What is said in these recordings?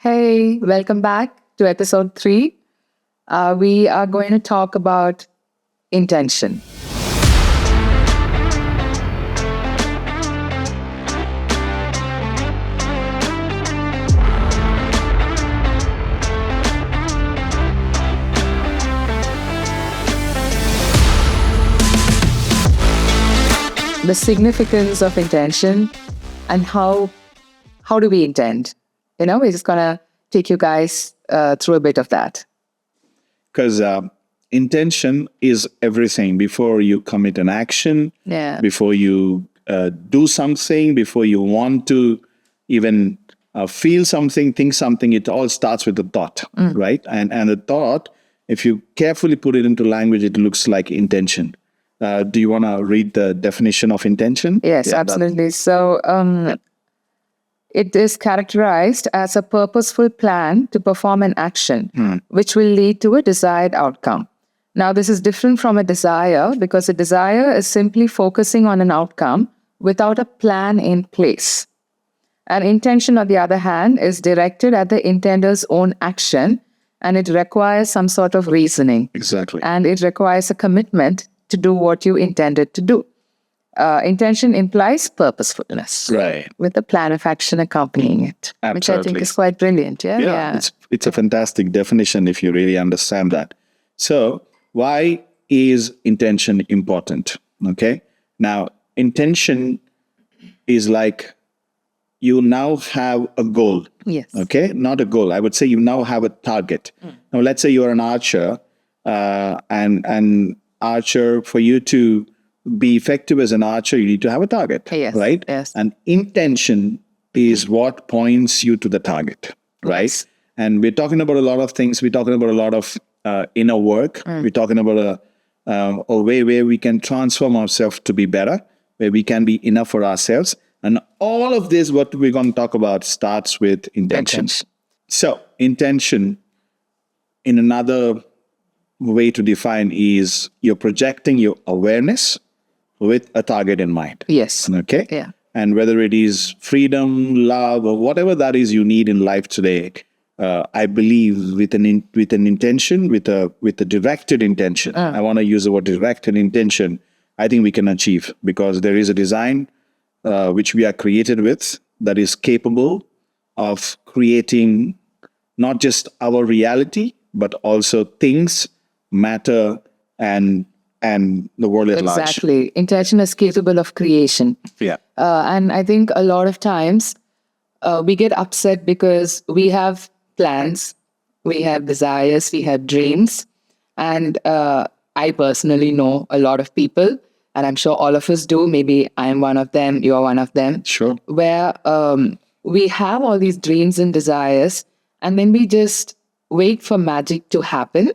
Hey, welcome back to episode 3. We are going to talk about intention. The significance of intention and how do we intend? We're just going to take you guys through a bit of that. Because intention is everything. Before you commit an action, before you do something, before you want to even feel something, think something, it all starts with a thought, right? And the thought, if you carefully put it into language, it looks like intention. Do you want to read the definition of intention? Yes, absolutely. So it is characterized as a purposeful plan to perform an action which will lead to a desired outcome. Now, this is different from a desire because a desire is simply focusing on an outcome without a plan in place. An intention, on the other hand, is directed at the intender's own action, and it requires some sort of reasoning. Exactly. And it requires a commitment to do what you intended to do. Intention implies purposefulness, right, with a plan of action accompanying it, absolutely, which I think is quite brilliant. Yeah. It's a fantastic definition if you really understand that. So, why is intention important? Okay, now intention is like you now have a goal. Yes. Okay, not a goal. I would say you now have a target. Now, let's say you're an archer, and archer, for you to be effective as an archer, you need to have a target, right? Yes. And intention is what points you to the target, right? Yes. And we're talking about a lot of things. We're talking about a lot of inner work. We're talking about a way where we can transform ourselves to be better, where we can be enough for ourselves. And all of this, what we're going to talk about, starts with intention. So, intention, in another way to define, is you're projecting your awareness with a target in mind. Yes. Okay? Yeah. And whether it is freedom, love, or whatever that is you need in life today, I believe with an intention, with a directed intention, I want to use the word directed intention, I think we can achieve, because there is a design which we are created with that is capable of creating not just our reality, but also things, matter, and the world at large. Exactly. Intention is capable of creation. Yeah. And I think a lot of times we get upset because we have plans, we have desires, we have dreams. And I personally know a lot of people, and I'm sure all of us do. Maybe I'm one of them, you're one of them. Sure. Where we have all these dreams and desires, and then we just wait for magic to happen.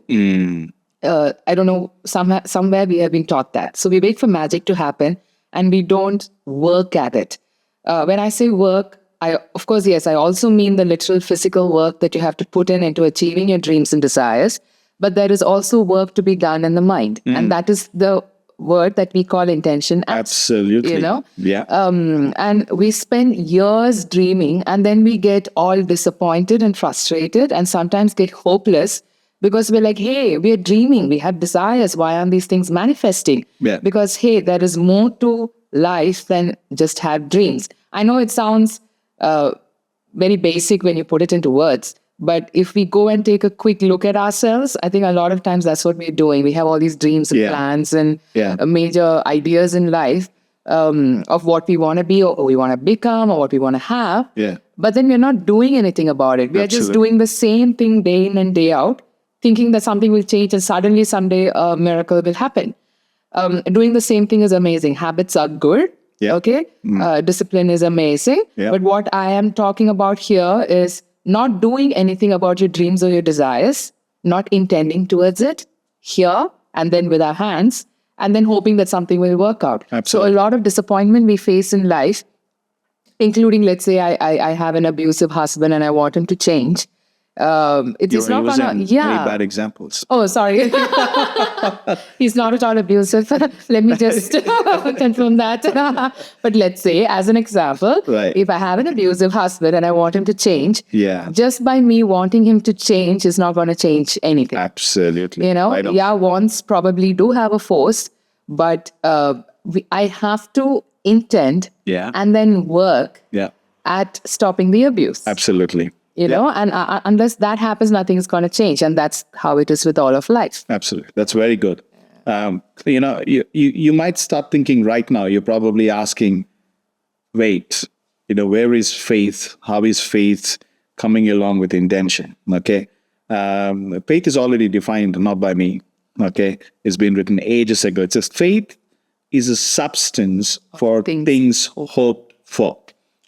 I don't know, somewhere we have been taught that. So we wait for magic to happen and we don't work at it. When I say work, of course, I also mean the literal physical work that you have to put into achieving your dreams and desires. But there is also work to be done in the mind. And that is the word that we call intention. Absolutely. Yeah. And we spend years dreaming, and then we get all disappointed and frustrated and sometimes get hopeless. Because we're like, hey, we're dreaming, we have desires. Why aren't these things manifesting? Yeah. Because, hey, there is more to life than just have dreams. I know it sounds very basic when you put it into words. But if we go and take a quick look at ourselves, I think a lot of times that's what we're doing. We have all these dreams and plans and major ideas in life of what we want to be or we want to become or what we want to have. Yeah. But then we're not doing anything about it. We're just doing the same thing day in and day out, thinking that something will change and suddenly someday a miracle will happen. Doing the same thing is amazing. Habits are good. Yeah. Okay. Discipline is amazing. Yeah. But what I am talking about here is not doing anything about your dreams or your desires, not intending towards it here and then with our hands, and then hoping that something will work out. Absolutely. So a lot of disappointment we face in life, including, let's say, I have an abusive husband and I want him to change. It's not gonna, Very yeah. bad examples. Oh, sorry. He's not at all abusive. Let me just confirm that. But let's say, as an example, Right. if I have an abusive husband and I want him to change, Yeah. just by me wanting him to change is not going to change anything. Absolutely. You know, I know. yeah, wants probably do have a force, but I have to intend Yeah. and then work Yeah. at stopping the abuse. Absolutely. You know, and unless that happens, nothing is going to change. And that's how it is with all of life. Absolutely. That's very good. You might start thinking right now, you're probably asking, wait, where is faith? How is faith coming along with intention? Okay. Faith is already defined, not by me. Okay. It's been written ages ago. It says faith is a substance for things hoped for.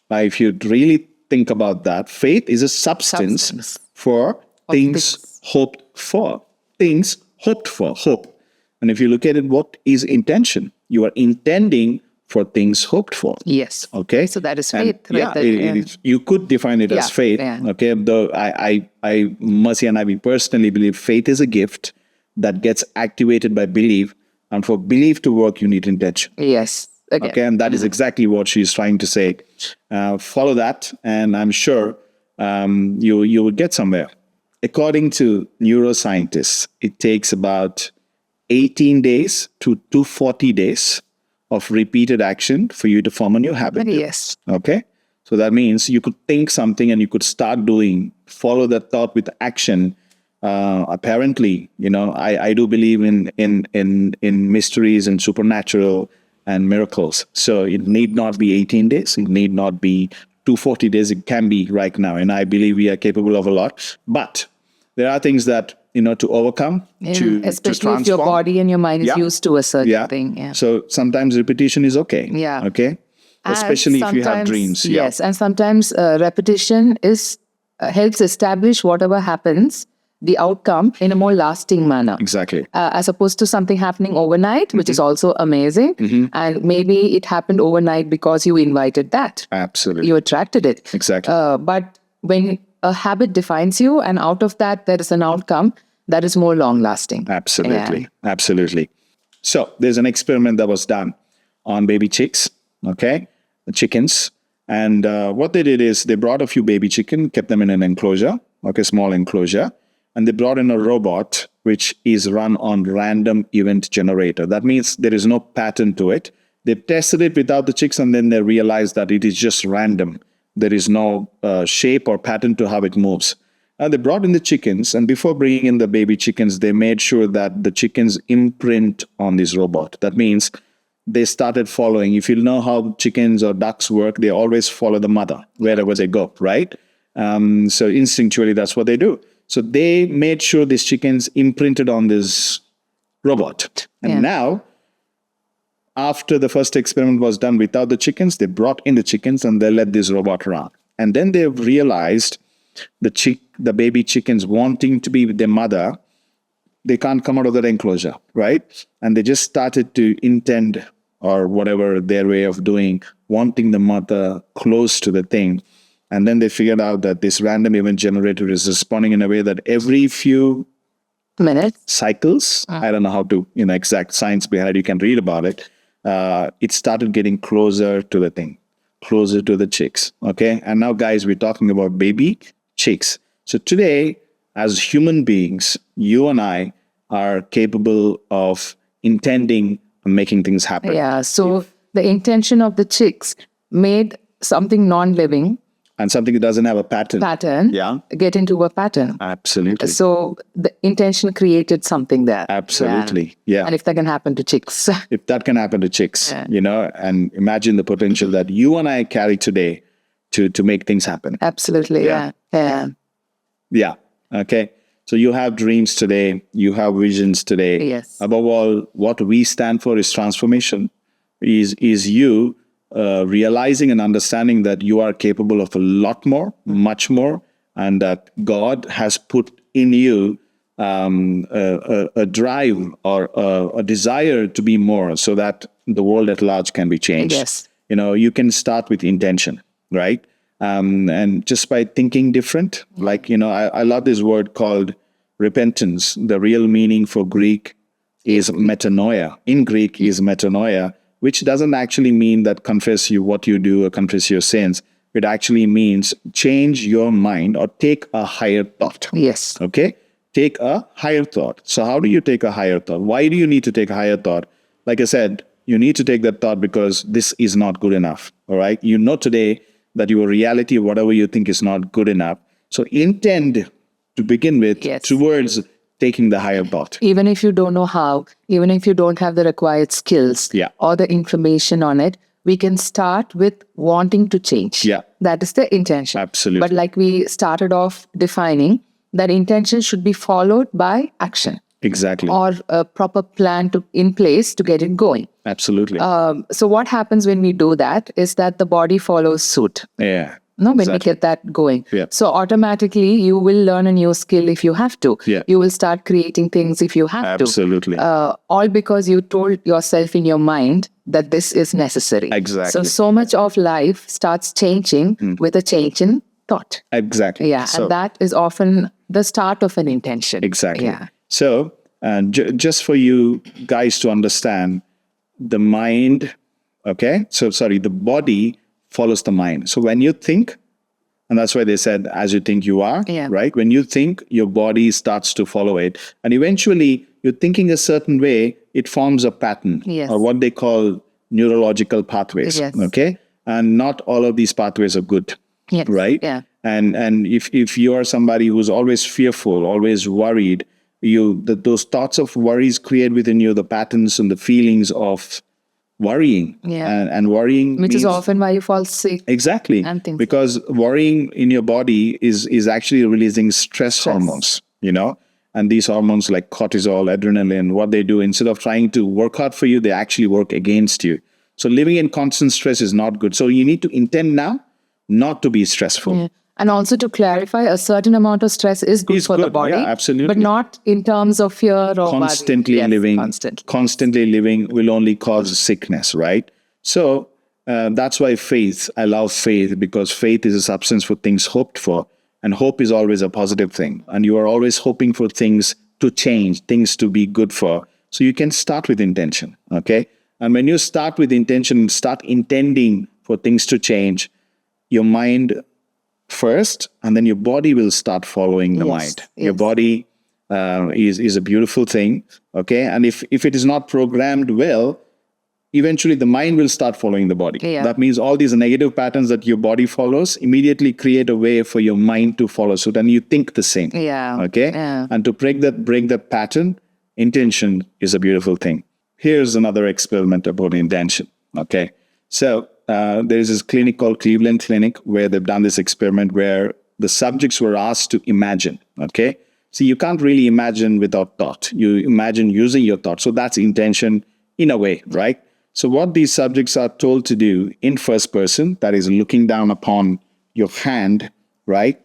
If you really think about that, faith is a substance for things hoped for. Things hoped for, hope. And if you look at it, what is intention? You are intending for things hoped for. Yes. Okay. So that is And faith, right? yeah, it is, you could define it as Yeah, faith. yeah. Okay. Though Mercy and I, we personally believe faith is a gift that gets activated by belief. And for belief to work, you need intention. Yes. Again. Okay, and that is exactly what she's trying to say. Follow that, and I'm sure you will get somewhere. According to neuroscientists, it takes about 18 days to 240 days of repeated action for you to form a new habit. Yes. Okay, so that means you could think something and you could start doing, follow that thought with action. Apparently, I do believe in mysteries and supernatural and miracles. So it need not be 18 days. It need not be 240 days. It can be right now. And I believe we are capable of a lot. But there are things that, to overcome, to especially transform. if your body and your mind is Yeah. used to a certain Yeah. thing. Yeah. So sometimes repetition is okay. Yeah. Okay. And Especially if you have sometimes- dreams. Yes. And sometimes repetition is helps establish whatever happens, the outcome in a more lasting manner. Exactly. As opposed to something happening overnight, which is also amazing. And maybe it happened overnight because you invited that. Absolutely. You attracted it. Exactly. But when a habit defines you and out of that there is an outcome, that is more long lasting. Absolutely. Absolutely. So there's an experiment that was done on baby chicks, okay? The chickens. And what they did is they brought a few baby chicken, kept them in an enclosure, okay, small enclosure. And they brought in a robot which is run on random event generator. That means there is no pattern to it. They tested it without the chicks and then they realized that it is just random. There is no shape or pattern to how it moves. They brought in the chickens, and before bringing in the baby chickens, they made sure that the chickens imprint on this robot. That means they started following. If you know how chickens or ducks work, they always follow the mother wherever they go, right? So instinctually, that's what they do. So they made sure these chickens imprinted on this robot. And now, after the first experiment was done without the chickens, they brought in the chickens and they let this robot run. And then they realized the baby chickens wanting to be with their mother, they can't come out of that enclosure, right? And they just started to intend, or whatever their way of doing, wanting the mother close to the thing. And then they figured out that this random event generator is responding in a way that every few minutes cycles, I don't know how to, exact science behind it, you can read about it. It started getting closer to the thing, closer to the chicks. Okay. And now, guys, we're talking about baby chicks. So today, as human beings, you and I are capable of intending and making things happen. Yeah. So the intention of the chicks made something non-living And something that doesn't have a pattern. Yeah. get into a pattern. Absolutely. So the intention created something there. Absolutely. Yeah. And if that can happen to chicks. If that can happen to chicks, and imagine the potential that you and I carry today to make things happen. Absolutely. Yeah. Yeah. Okay. So you have dreams today. You have visions today. Yes. Above all, what we stand for is transformation. Is you realizing and understanding that you are capable of a lot more, much more, and that God has put in you a drive or a desire to be more, so that the world at large can be changed. Yes. You can start with intention, right? And just by thinking different, like, I love this word called repentance. The real meaning for Greek is metanoia. In Greek is metanoia, which doesn't actually mean that confess you what you do or confess your sins. It actually means change your mind or take a higher thought. Yes. Okay? Take a higher thought. So how do you take a higher thought? Why do you need to take a higher thought? Like I said, you need to take that thought because this is not good enough. All right? You know today that your reality, whatever you think is not good enough. So intend to begin with towards taking the higher thought. Even if you don't know how, even if you don't have the required skills or the information on it, we can start with wanting to change. Yeah. That is the intention. Absolutely. But like we started off defining, that intention should be followed by action. Exactly. Or a proper plan in place to get it going. Absolutely. So what happens when we do that is that the body follows suit. Yeah. No, when we get that going. Yeah. So automatically you will learn a new skill if you have to. Yeah. You will start creating things if you have Absolutely. to. All because you told yourself in your mind that this is necessary. Exactly. So much of life starts changing with a change in thought. Exactly. Yeah. And that is often the start of an intention. Exactly. Yeah. So just for you guys to understand, the mind, the body follows the mind. So when you think, and that's why they said, as you think you are, right? When you think, your body starts to follow it. And eventually, you're thinking a certain way, it forms a pattern, or what they call neurological pathways, okay? And not all of these pathways are good, right? Yeah. And if you are somebody who's always fearful, always worried, those thoughts of worries create within you the patterns and the feelings of worrying. And worrying which is often why you fall sick. Exactly. Because worrying in your body is actually releasing stress hormones, and these hormones like cortisol, adrenaline, what they do, instead of trying to work hard for you, they actually work against you. So living in constant stress is not good. So you need to intend now not to be stressful. Yeah. And also to clarify, a certain amount of stress is good for the body. Yeah, absolutely. But not in terms of fear or constantly living. Constantly living will only cause sickness, right? So that's why I love faith, because faith is a substance for things hoped for. And hope is always a positive thing. And you are always hoping for things to change, things to be good for. So you can start with intention, okay? And when you start with intention, start intending for things to change, your mind first, and then your body will start following the mind. Your body is a beautiful thing, okay? And if it is not programmed well, eventually the mind will start following the body. That means all these negative patterns that your body follows immediately create a way for your mind to follow suit, and you think the same. Okay? And to break that pattern, intention is a beautiful thing. Here's another experiment about intention. Okay? So there's this clinic called Cleveland Clinic where they've done this experiment where the subjects were asked to imagine. Okay? See, you can't really imagine without thought. You imagine using your thought. So that's intention in a way, right? So what these subjects are told to do in first person, that is looking down upon your hand, right?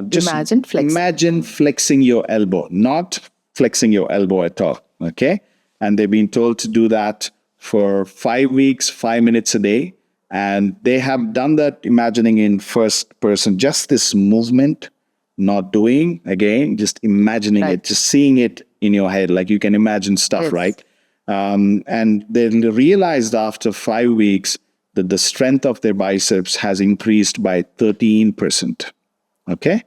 Just imagine flexing your elbow, not flexing your elbow at all, okay? And they've been told to do that for 5 weeks, 5 minutes a day. And they have done that imagining in first person, just this movement, not doing, again, just imagining it, just seeing it in your head, like you can imagine stuff, right? And they realized after 5 weeks that the strength of their biceps has increased by 13%, okay?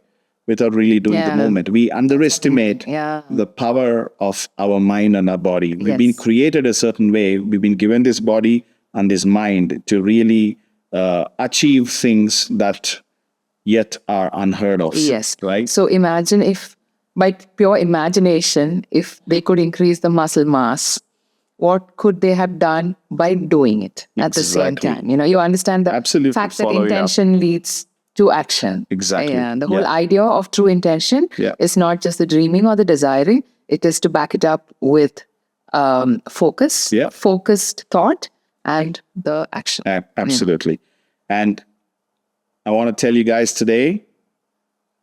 Without really doing the movement. We underestimate the power of our mind and our body. We've been created a certain way. We've been given this body and this mind to really achieve things that yet are unheard of. Right? So imagine if, by pure imagination, if they could increase the muscle mass, what could they have done by doing it at the same time? You understand the fact that intention leads to action. Exactly. And the whole idea of true intention is not just the dreaming or the desiring. It is to back it up with focus, focused thought, and the action. Absolutely. And I want to tell you guys today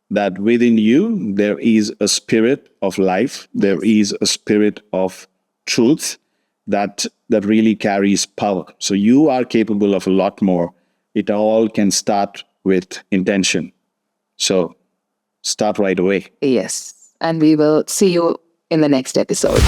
that within you, there is a spirit of life. There is a spirit of truth that really carries power. So you are capable of a lot more. It all can start with intention. So start right away. Yes. And we will see you in the next episode.